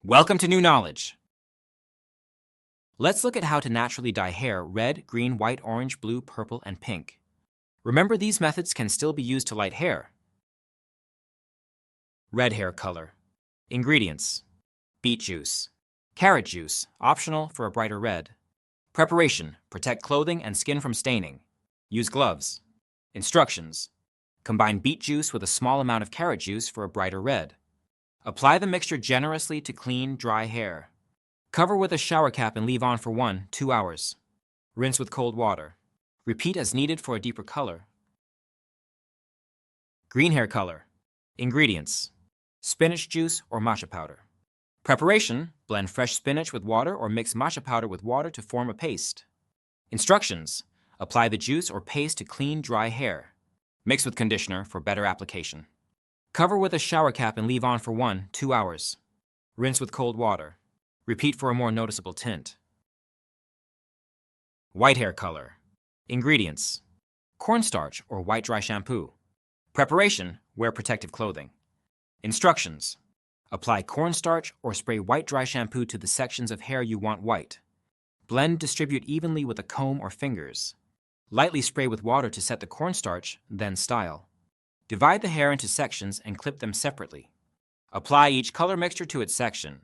Welcome to New Knowledge. Let's look at how to naturally dye hair red, green, white, orange, blue, purple, and pink. Remember, these methods can still be used to light hair. Red hair color. Ingredients: beet juice, carrot juice, optional for a brighter red. Preparation: protect clothing and skin from staining. Use gloves. Instructions: combine beet juice with a small amount of carrot juice for a brighter red. Apply the mixture generously to clean, dry hair. Cover with a shower cap and leave on for 1-2 hours. Rinse with cold water. Repeat as needed for a deeper color. Green hair color. Ingredients: spinach juice or matcha powder. Preparation: blend fresh spinach with water or mix matcha powder with water to form a paste. Instructions: apply the juice or paste to clean, dry hair. Mix with conditioner for better application. Cover with a shower cap and leave on for 1-2 hours. Rinse with cold water. Repeat for a more noticeable tint. White hair color. Ingredients: cornstarch or white dry shampoo. Preparation: wear protective clothing. Instructions: apply cornstarch or spray white dry shampoo to the sections of hair you want white. Blend, distribute evenly with a comb or fingers. Lightly spray with water to set the cornstarch, then style. Divide the hair into sections and clip them separately. Apply each color mixture to its section.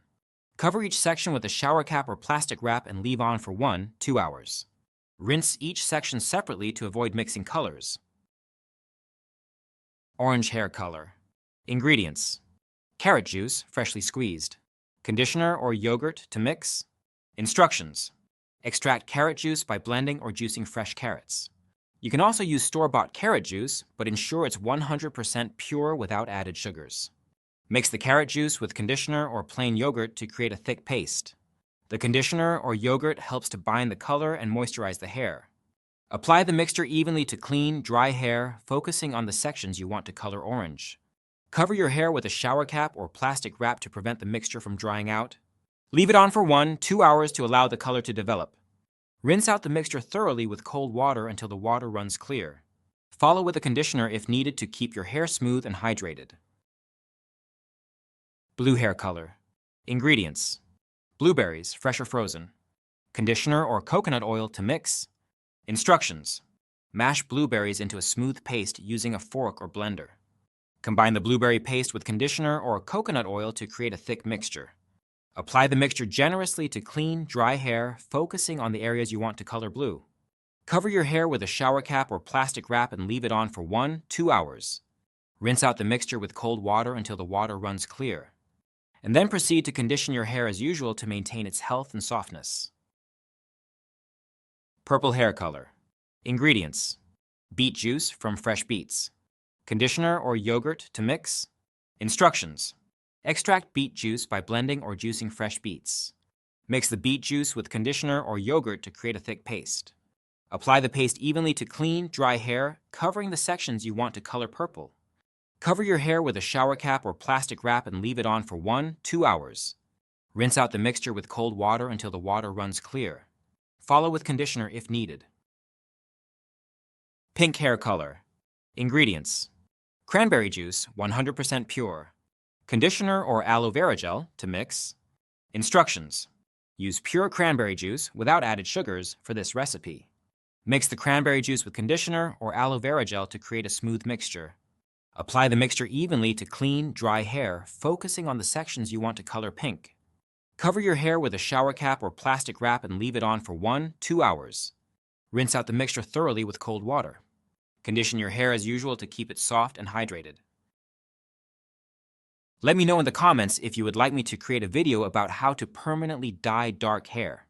Cover each section with a shower cap or plastic wrap and leave on for 1-2 hours. Rinse each section separately to avoid mixing colors. Orange hair color. Ingredients: carrot juice, freshly squeezed. Conditioner or yogurt to mix. Instructions: extract carrot juice by blending or juicing fresh carrots. You can also use store-bought carrot juice, but ensure it's 100% pure without added sugars. Mix the carrot juice with conditioner or plain yogurt to create a thick paste. The conditioner or yogurt helps to bind the color and moisturize the hair. Apply the mixture evenly to clean, dry hair, focusing on the sections you want to color orange. Cover your hair with a shower cap or plastic wrap to prevent the mixture from drying out. Leave it on for 1-2 hours to allow the color to develop. Rinse out the mixture thoroughly with cold water until the water runs clear. Follow with a conditioner if needed to keep your hair smooth and hydrated. Blue hair color. Ingredients: blueberries, fresh or frozen. Conditioner or coconut oil to mix. Instructions: mash blueberries into a smooth paste using a fork or blender. Combine the blueberry paste with conditioner or coconut oil to create a thick mixture. Apply the mixture generously to clean, dry hair, focusing on the areas you want to color blue. Cover your hair with a shower cap or plastic wrap and leave it on for 1-2 hours. Rinse out the mixture with cold water until the water runs clear. And then proceed to condition your hair as usual to maintain its health and softness. Purple hair color. Ingredients: beet juice from fresh beets. Conditioner or yogurt to mix. Instructions: extract beet juice by blending or juicing fresh beets. Mix the beet juice with conditioner or yogurt to create a thick paste. Apply the paste evenly to clean, dry hair, covering the sections you want to color purple. Cover your hair with a shower cap or plastic wrap and leave it on for 1-2 hours. Rinse out the mixture with cold water until the water runs clear. Follow with conditioner if needed. Pink hair color. Ingredients: cranberry juice, 100% pure. Conditioner or aloe vera gel to mix. Instructions: use pure cranberry juice without added sugars for this recipe. Mix the cranberry juice with conditioner or aloe vera gel to create a smooth mixture. Apply the mixture evenly to clean, dry hair, focusing on the sections you want to color pink. Cover your hair with a shower cap or plastic wrap and leave it on for 1-2 hours. Rinse out the mixture thoroughly with cold water. Condition your hair as usual to keep it soft and hydrated. Let me know in the comments if you would like me to create a video about how to permanently dye dark hair.